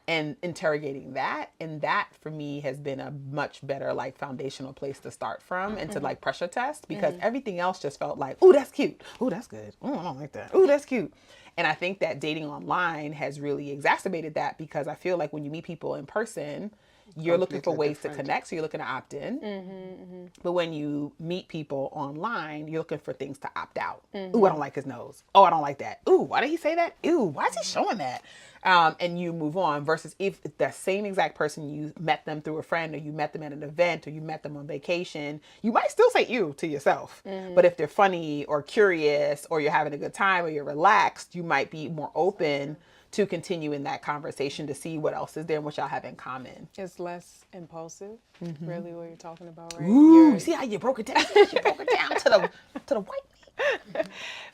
and interrogating that. And that for me has been a much better like foundational place to start from and to like pressure test, because everything else just felt like, oh, that's cute. Oh, that's good. Oh, I don't like that. Oh, that's cute. And I think that dating online has really exacerbated that, because I feel like when you meet people in person, you're looking for ways to connect. So you're looking to opt in. But when you meet people online, you're looking for things to opt out. Ooh, I don't like his nose. Oh, I don't like that. Ooh, why did he say that? Ooh, why is he showing that? And you move on, versus if that same exact person, you met them through a friend, or you met them at an event, or you met them on vacation, you might still say ew to yourself. But if they're funny or curious, or you're having a good time, or you're relaxed, you might be more open to continue in that conversation to see what else is there and what y'all have in common. It's less impulsive, really, what you're talking about, right? Ooh, see how you broke it down? You broke it down to the white meat.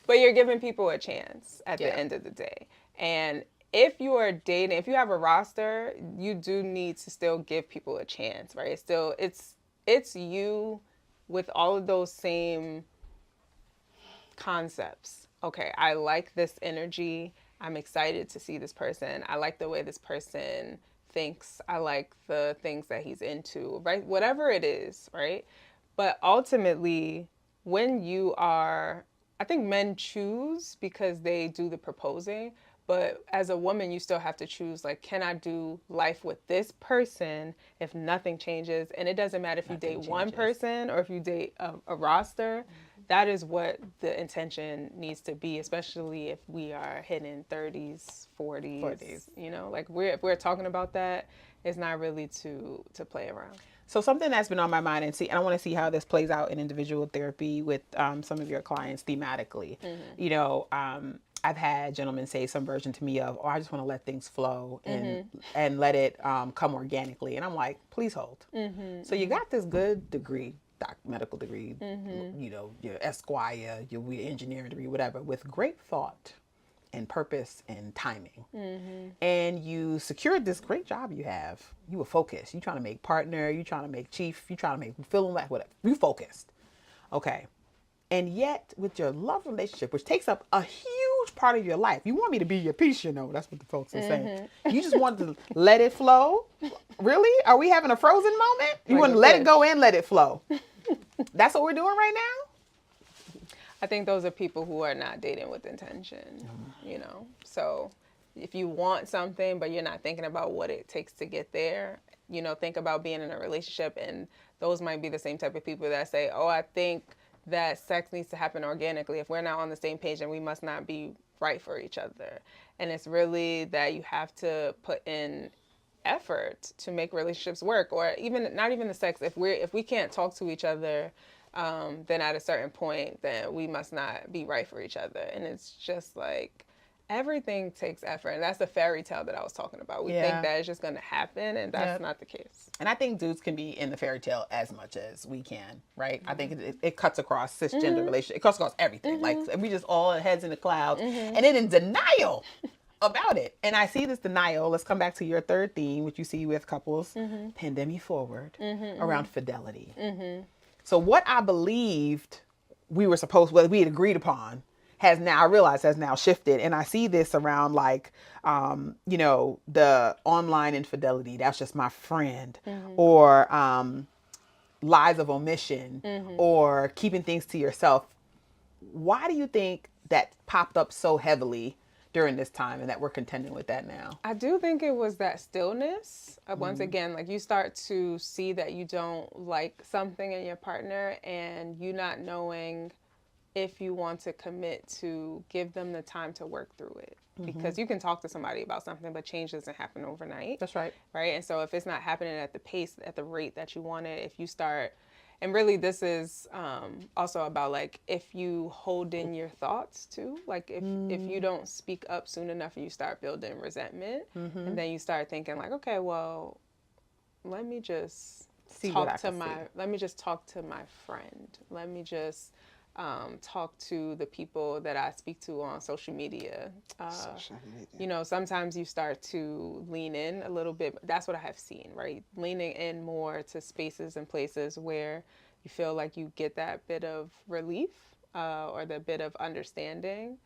But you're giving people a chance at the end of the day. And if you are dating, if you have a roster, you do need to still give people a chance, right? It's you with all of those same concepts. Okay, I like this energy. I'm excited to see this person. I like the way this person thinks. I like the things that he's into, right? Whatever it is, right? But ultimately, when you are, I think men choose because they do the proposing. But as a woman, you still have to choose, like, can I do life with this person if nothing changes? And it doesn't matter if you date one person or if you date a roster. That is what the intention needs to be, especially if we are hitting 30s, 40s. You know, like if we're talking about that, it's not really to play around. So something that's been on my mind, and I want to see how this plays out in individual therapy with some of your clients thematically. You know, I've had gentlemen say some version to me of, oh, I just want to let things flow and let it come organically. And I'm like, please hold. So you got this good degree, medical degree, you know, your Esquire, your engineering degree, whatever, with great thought and purpose and timing. And you secured this great job you have. You were focused. You trying to make partner, you trying to make chief, you trying to make fill like whatever. You focused. Okay. And yet with your love relationship, which takes up a huge part of your life, you want me to be your piece, you know, that's what the folks are saying. You just want to let it flow. Really? Are we having a Frozen moment? You want to let it go and let it flow. That's what we're doing right now? I think those are people who are not dating with intention, you know? So if you want something, but you're not thinking about what it takes to get there, you know, think about being in a relationship, and those might be the same type of people that say, oh, I think that sex needs to happen organically. If we're not on the same page, then we must not be right for each other. And it's really that you have to put in effort to make relationships work, or even not even the sex. If we can't talk to each other, then at a certain point, then we must not be right for each other. And it's just like, everything takes effort. And that's the fairy tale that I was talking about. We think that it's just going to happen, and that's not the case. And I think dudes can be in the fairy tale as much as we can, right? I think it cuts across cisgender relationships. It cuts across everything. Like, we just all heads in the clouds and then in denial about it. And I see this denial. Let's come back to your third theme, which you see with couples, pandemic forward, around fidelity. So what I believed we were supposed, what we had agreed upon, has now shifted. And I see this around like, you know, the online infidelity. That's just my friend. Or lies of omission, or keeping things to yourself. Why do you think that popped up so heavily during this time, and that we're contending with that now? I do think it was that stillness. Once again, like, you start to see that you don't like something in your partner, and you not knowing if you want to commit to give them the time to work through it. Because you can talk to somebody about something, but change doesn't happen overnight. That's right. Right? And so if it's not happening at the pace, at the rate that you want it, if you start, and really this is also about, like, if you hold in your thoughts too, like if you don't speak up soon enough, and you start building resentment, and then you start thinking like, okay, well, let me just talk to my friend. Let me just talk to the people that I speak to on social media. You know, sometimes you start to lean in a little bit. That's what I have seen, right? Leaning in more to spaces and places where you feel like you get that bit of relief, or the bit of understanding,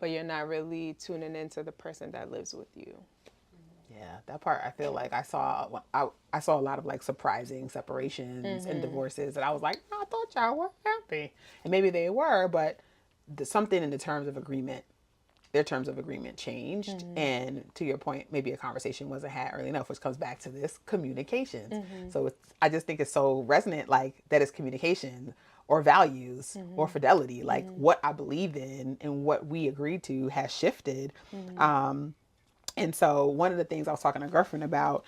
but you're not really tuning into the person that lives with you. Yeah, that part I feel like I saw a lot of like surprising separations and divorces, and I was like, I thought y'all were happy, and maybe they were, but something in the terms of agreement, their terms of agreement changed, and to your point, maybe a conversation wasn't had early enough, which comes back to this communications. So I just think it's so resonant, like that is communication or values or fidelity, like what I believe in and what we agreed to has shifted. And so one of the things I was talking to a girlfriend about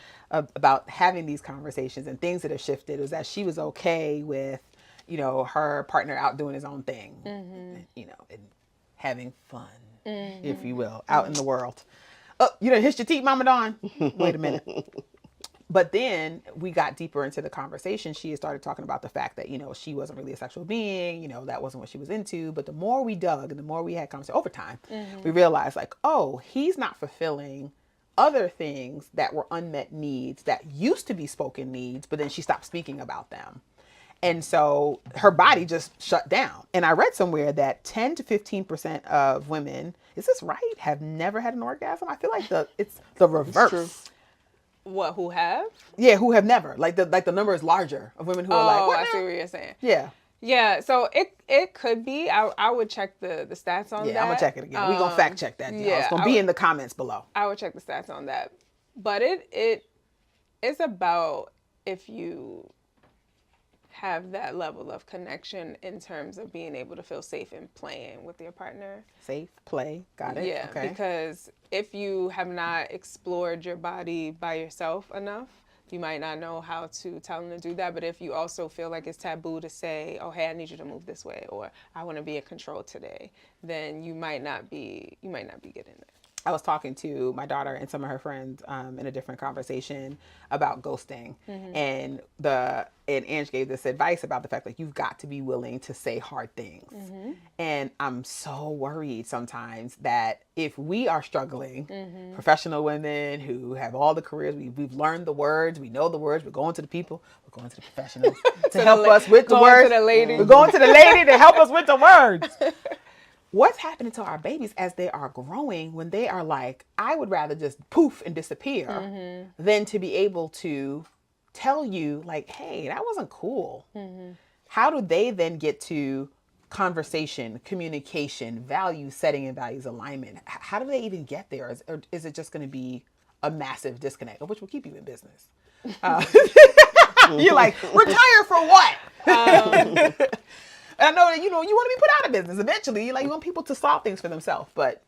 having these conversations and things that have shifted is that she was okay with, her partner out doing his own thing, and having fun, if you will, out in the world. Oh, you done hit your teeth, Mama Dawn? Wait a minute. But then we got deeper into the conversation. She started talking about the fact that, she wasn't really a sexual being, that wasn't what she was into. But the more we dug and the more we had conversation over time, we realized like, oh, he's not fulfilling other things that were unmet needs that used to be spoken needs, but then she stopped speaking about them. And so her body just shut down. And I read somewhere that 10 to 15% of women, is this right, have never had an orgasm? I feel like it's the reverse. It's true. What, who have? Yeah, who have never. Like the number is larger of women who are like, what I now? see what you're saying. Yeah. Yeah, so it could be. I would check the stats on that. Yeah, I'm going to check it again. We're going to fact check that. Yeah, it's going to be in the comments below. I would check the stats on that. But it's about if you have that level of connection in terms of being able to feel safe in playing with your partner. Safe, play, got it. Yeah, okay. Because if you have not explored your body by yourself enough, you might not know how to tell them to do that. But if you also feel like it's taboo to say, oh, hey, I need you to move this way, or I want to be in control today, then you might not be getting it. I was talking to my daughter and some of her friends in a different conversation about ghosting, and Ange gave this advice about the fact that you've got to be willing to say hard things. And I'm so worried sometimes that if we are struggling, professional women who have all the careers, we've learned the words, we know the words, we're going to the people, we're going to the professionals to help us with the words. We're going to the lady to help us with the words. What's happening to our babies as they are growing when they are like, I would rather just poof and disappear than to be able to tell you like, hey, that wasn't cool. How do they then get to conversation, communication, value setting, and values alignment? How do they even get there? Or is it just going to be a massive disconnect, which will keep you in business? You're like, retire for what? And I know that, you want to be put out of business eventually. Like, you want people to solve things for themselves. But,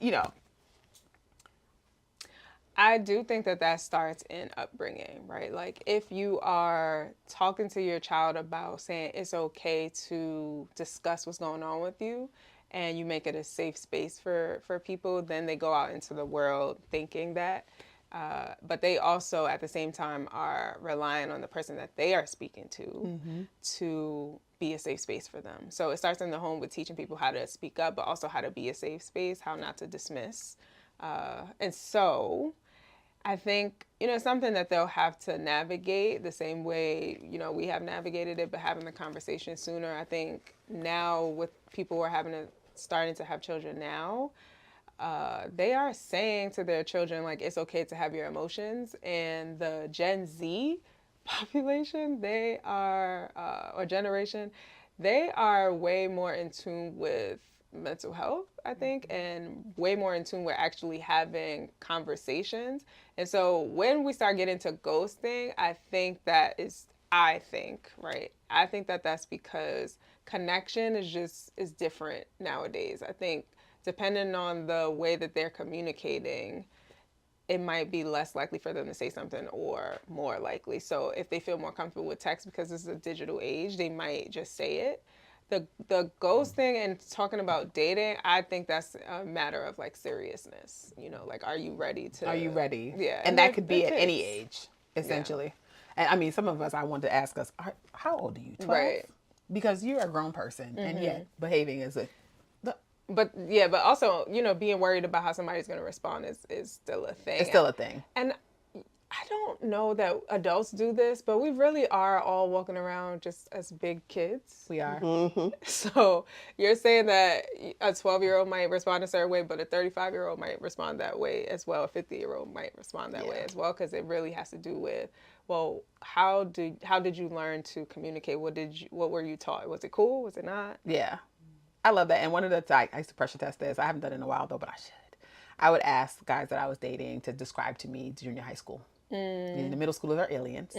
I do think that starts in upbringing, right? Like, if you are talking to your child about saying it's okay to discuss what's going on with you, and you make it a safe space for people, then they go out into the world thinking that. But they also, at the same time, are relying on the person that they are speaking to be a safe space for them. So it starts in the home with teaching people how to speak up, but also how to be a safe space, how not to dismiss. And so I think, something that they'll have to navigate the same way, we have navigated it, but having the conversation sooner. I think now with people who are starting to have children now, they are saying to their children, like, it's okay to have your emotions. And the Gen Z population, they are, or generation, they are way more in tune with mental health, I think, and way more in tune with actually having conversations. And so when we start getting to ghosting, I think that that's because connection is different nowadays. I think depending on the way that they're communicating, it might be less likely for them to say something or more likely. So if they feel more comfortable with text because this is a digital age, they might just say it. The ghosting and talking about dating, I think that's a matter of like seriousness. Like, are you ready? Are you ready? Yeah. And that could be at any age, essentially. Yeah. And I mean, some of us, I want to ask us, how old are you? 12? Right. Because you're a grown person and yet behaving as a... But also, being worried about how somebody's going to respond is still a thing. It's still a thing. And I don't know that adults do this, but we really are all walking around just as big kids. We are. Mm-hmm. So you're saying that a 12-year-old might respond a certain way, but a 35-year-old might respond that way as well. A 50-year-old might respond that way as well, because it really has to do with, well, how did you learn to communicate? What were you taught? Was it cool? Was it not? Yeah. I love that. And one of the, I used to pressure test this. I haven't done it in a while though, but I should. I would ask guys that I was dating to describe to me junior high school. The middle schoolers are aliens.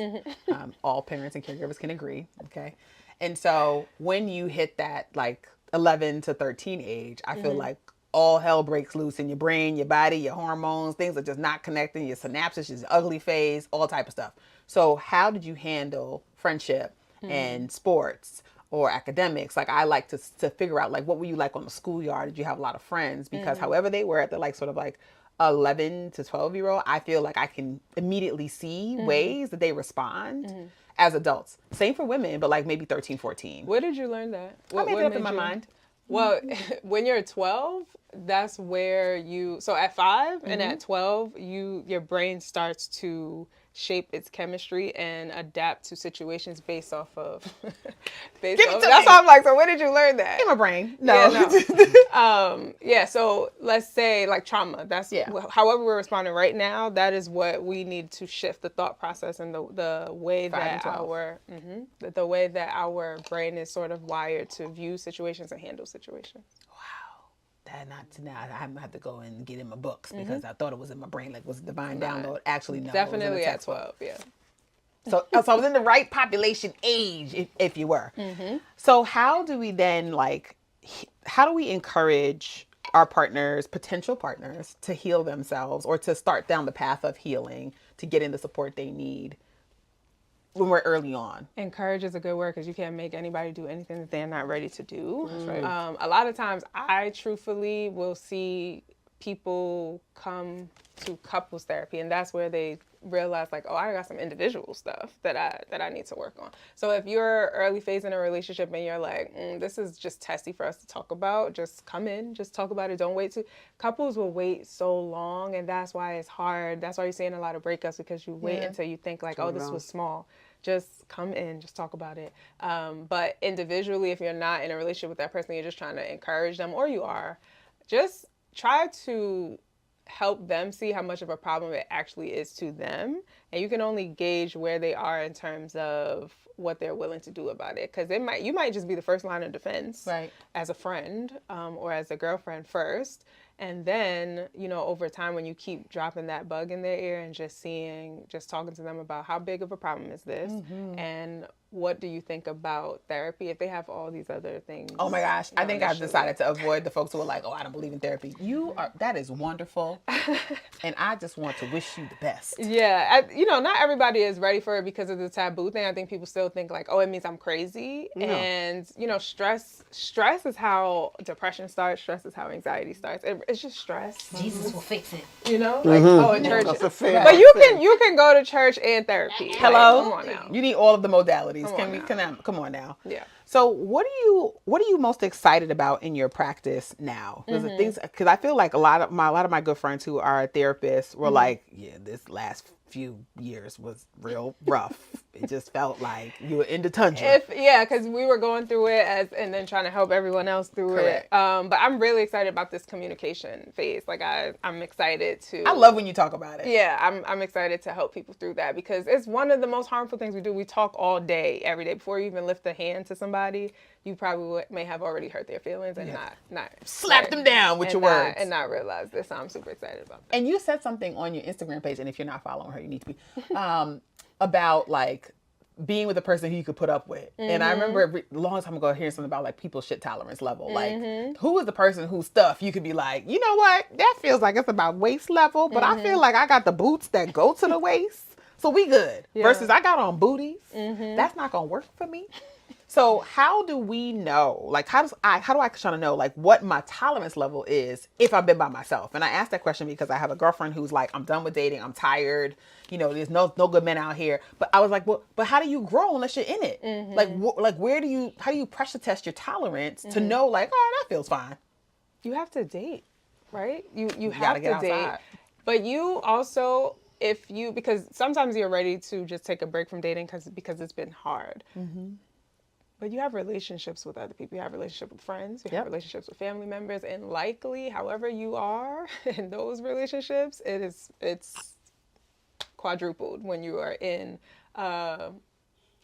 All parents and caregivers can agree. Okay. And so when you hit that like 11 to 13 age, I feel like all hell breaks loose in your brain, your body, your hormones, things are just not connecting, your synapses, your ugly phase, all type of stuff. So how did you handle friendship and sports or academics? Like I like to figure out like, what were you like on the schoolyard? Did you have a lot of friends? Because however they were at the like sort of like 11 to 12-year-old, I feel like I can immediately see ways that they respond as adults. Same for women, but like maybe 13, 14. Where did you learn that? I made it up in my mind. Well, when you're 12, that's where so at 5 and at 12, your brain starts to shape its chemistry and adapt to situations based off of that's why I'm like, so where did you learn that? In my brain. No. Yeah, so let's say like trauma. That's however we're responding right now, that is what we need to shift the thought process and the way that the way that our brain is sort of wired to view situations and handle situations. I haven't had to go and get in my books because I thought it was in my brain, like was a divine download. Actually, no. Definitely at 12, yeah. So I was in the right population age, if you were. So how do we then how do we encourage our partners, potential partners, to heal themselves or to start down the path of healing, to get in the support they need when we're early on? Encourage is a good word, because you can't make anybody do anything that they're not ready to do. Right. A lot of times I truthfully will see people come to couples therapy, and that's where they realize like, oh, I got some individual stuff that I need to work on. So if you're early phase in a relationship and you're like, this is just testy for us to talk about, just come in, just talk about it. Don't wait to. Couples will wait so long, and that's why it's hard. That's why you're seeing a lot of breakups, because you wait until you think like, oh, this was small. Just come in, just talk about it. But individually, if you're not in a relationship with that person, you're just trying to encourage them, or you are, just try to help them see how much of a problem it actually is to them. And you can only gauge where they are in terms of what they're willing to do about it. Because you might just be the first line of defense as a friend or as a girlfriend first. And then, over time, when you keep dropping that bug in their ear and just talking to them about how big of a problem is this, and what do you think about therapy, if they have all these other things. Oh my gosh. I think I've decided to avoid the folks who are like, oh, I don't believe in therapy. That is wonderful. And I just want to wish you the best. Yeah. Not everybody is ready for it because of the taboo thing. I think people still think like, oh, it means I'm crazy. No. And, stress is how depression starts. Stress is how anxiety starts. It's just stress. Jesus will fix it. In church. But you can go to church and therapy. Hello? Come on now. You need all of the modalities. Come on now. Yeah. So what are you most excited about in your practice now? Because I feel like a lot of my good friends who are therapists were like, yeah, this last few years was real rough. It just felt like you were in the tundra. Because we were going through it and then trying to help everyone else through it. But I'm really excited about this communication phase. Like I'm excited to. I love when you talk about it. Yeah, I'm excited to help people through that, because it's one of the most harmful things we do. We talk all day, every day. Before you even lift a hand to somebody, you probably may have already hurt their feelings and not slap them down with your words and not realize this. So I'm super excited about that. And you said something on your Instagram page, and if you're not following her, you need to be, about like being with a person who you could put up with. And I remember a long time ago hearing something about like people's shit tolerance level. Like who is the person whose stuff you could be like, you know what? That feels like it's about waist level, but I feel like I got the boots that go to the waist. So we good. Versus I got on booties. That's not going to work for me. So how do we know, like, how do I try to know, like, what my tolerance level is if I've been by myself? And I asked that question because I have a girlfriend who's like, I'm done with dating. I'm tired. There's no good men out here. But I was like, well, but how do you grow unless you're in it? How do you pressure test your tolerance to know, like, oh, that feels fine? You have to date, right? You have to date. But you also, because sometimes you're ready to just take a break from dating because it's been hard. But you have relationships with other people. You have relationships with friends. You have relationships with family members, and likely, however you are in those relationships, it's quadrupled when you are in a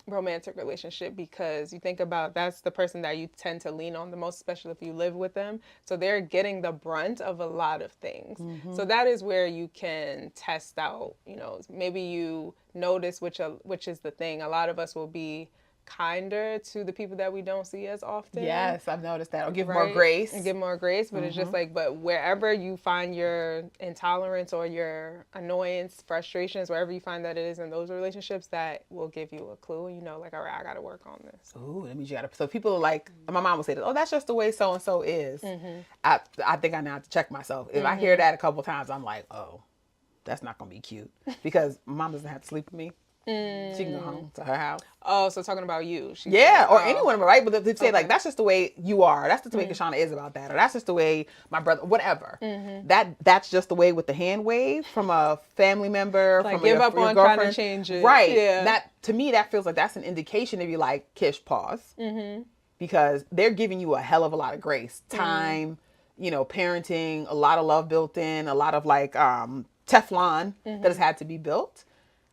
romantic relationship, because you think about that's the person that you tend to lean on the most, especially if you live with them. So they're getting the brunt of a lot of things. So that is where you can test out. Maybe you notice which is the thing. A lot of us will be kinder to the people that we don't see as often. Yes, I've noticed that. Or give more grace. And give more grace, but it's just like, but wherever you find your intolerance or your annoyance, frustrations, wherever you find that it is in those relationships, that will give you a clue. Like, all right, I got to work on this. Ooh, that means you got to. So people are like, my mom would say, "Oh, that's just the way so and so is." I think I now have to check myself. If I hear that a couple times, I'm like, oh, that's not gonna be cute, because mom doesn't have to sleep with me. She can go home to her house. Oh, so talking about you. Or anyone, right? But they say, like, that's just the way you are. That's just the way Kashana is about that. Or that's just the way my brother, whatever. That's just the way with the hand wave from a family member. Like, from give up your on girlfriend. trying to change it. Right. Yeah. That, to me, that feels like that's an indication to be like, Kish, pause. Because they're giving you a hell of a lot of grace. Time, parenting, a lot of love built in, a lot of like Teflon that has had to be built.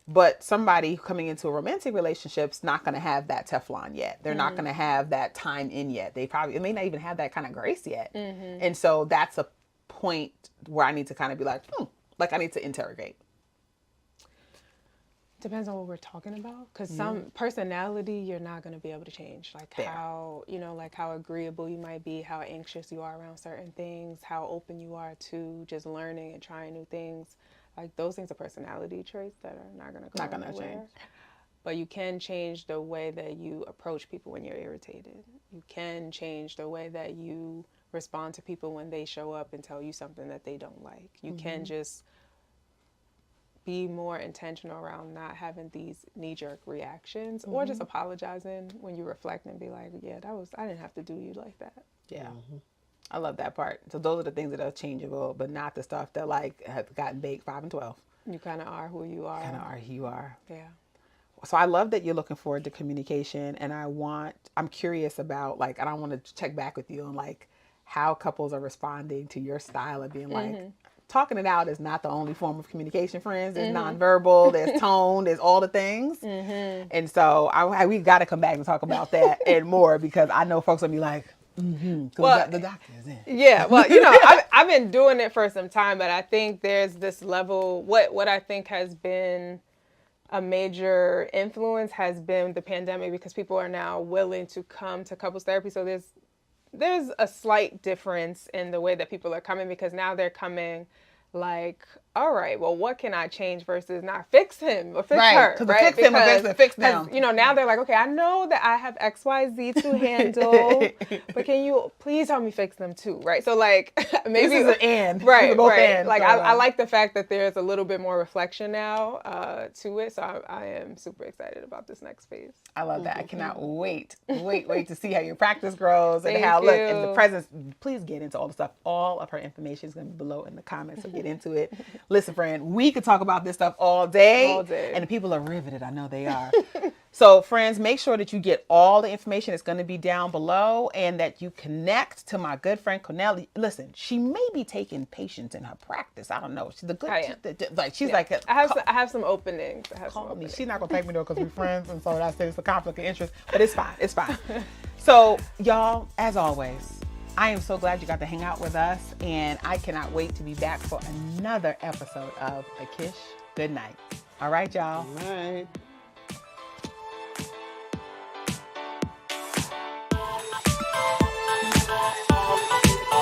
But somebody coming into a romantic relationship's not going to have that Teflon yet. They're not going to have that time in yet. It may not even have that kind of grace yet. And so that's a point where I need to kind of be like, I need to interrogate. Depends on what we're talking about. Because some personality, you're not going to be able to change. Like how agreeable you might be, how anxious you are around certain things, how open you are to just learning and trying new things. Like, those things are personality traits that are not going to go anywhere. Change. But you can change the way that you approach people when you're irritated. You can change the way that you respond to people when they show up and tell you something that they don't like. You can just be more intentional around not having these knee-jerk reactions, or just apologizing when you reflect and be like, yeah, I didn't have to do you like that. Yeah. I love that part. So those are the things that are changeable, but not the stuff that like have gotten baked 5 and 12. You kind of are who you are. Yeah. So I love that you're looking forward to communication, and I'm curious about, like, I don't want to check back with you on like how couples are responding to your style of being like, talking it out is not the only form of communication, friends. There's nonverbal, there's tone, there's all the things. And so we got to come back and talk about that and more, because I know folks will be like, well, the doctor is in. Yeah, well, I've been doing it for some time, but I think there's this level. What I think has been a major influence has been the pandemic, because people are now willing to come to couples therapy. So there's a slight difference in the way that people are coming, because now they're coming like, all right, well, what can I change versus not fix him or fix her, right? Fix him or fix them. Now they're like, okay, I know that I have X, Y, Z to handle, but can you please help me fix them too, right? So like, maybe this is an and. Right. And, like, I like the fact that there's a little bit more reflection now to it. So I am super excited about this next phase. I love that. I cannot wait to see how your practice grows and and the presence. Please get into all the stuff. All of her information is going to be below in the comments, so get into it. Listen, friend, we could talk about this stuff all day. And the people are riveted. I know they are. So, friends, make sure that you get all the information that's going to be down below, and that you connect to my good friend Quinelle. Listen, she may be taking patients in her practice. I don't know. She's the good. I have some openings. Call me. She's not going to take me though, because we're friends, and so that's a conflict of interest. But it's fine. It's fine. So, y'all, as always, I am so glad you got to hang out with us, and I cannot wait to be back for another episode of A Kish Goodnight. All right, y'all. All right.